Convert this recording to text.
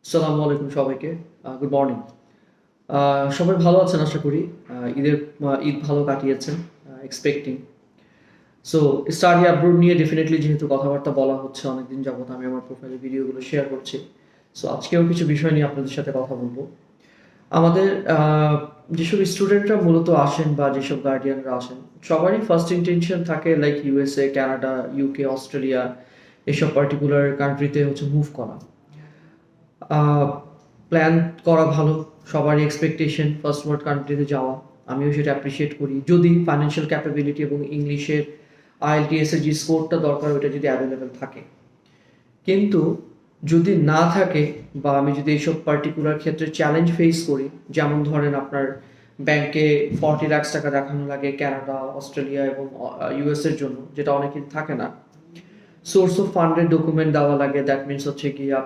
আসসালামু আলাইকুম সবাইকে। Good morning. সবাই ভালো আছেন আশা করি। ঈদ ভালো কাটিয়েছেন, এক্সপেক্টিং। সো স্টাডি অ্যাব্রোড নিয়ে ডেফিনিটলি যেহেতু কথাবার্তা বলা হচ্ছে অনেকদিন যাবত আমি আমার প্রোফাইলে ভিডিওগুলো শেয়ার করছি। সো আজকেও কিছু বিষয় নিয়ে আপনাদের সাথে কথা বলব। আমাদের যেসব স্টুডেন্টরা মূলত আসেন বা যেসব গার্ডিয়ানরা আসেন, সবারই ফার্স্ট ইনটেনশন থাকে like USA, Canada, UK, Australia এসব পার্টিকুলার কান্ট্রিতে হচ্ছে মুভ করা। প্ল্যান করা ভালো, সবারই এক্সপেকটেশন ফার্স্ট ওয়ার্ল্ড কান্ট্রিতে যাওয়া। আমিও সেটা অ্যাপ্রিসিয়েট করি যদি ফাইন্যান্সিয়াল ক্যাপাবিলিটি এবং ইংলিশের আইএলটিএস এর যে স্কোরটা দরকার ওটা যদি অ্যাভেলেবেল থাকে। কিন্তু যদি না থাকে বা আমি যদি এইসব পার্টিকুলার ক্ষেত্রে চ্যালেঞ্জ ফেস করি, যেমন ধরেন আপনার ব্যাংকে 40 লাখ টাকা দেখানো লাগে কানাডা, অস্ট্রেলিয়া এবং ইউএস এর জন্য, যেটা অনেকের থাকে না। সোর্স অফ ফান্ডের ডকুমেন্ট দেওয়া লাগে, দ্যাট মিনস হচ্ছে কি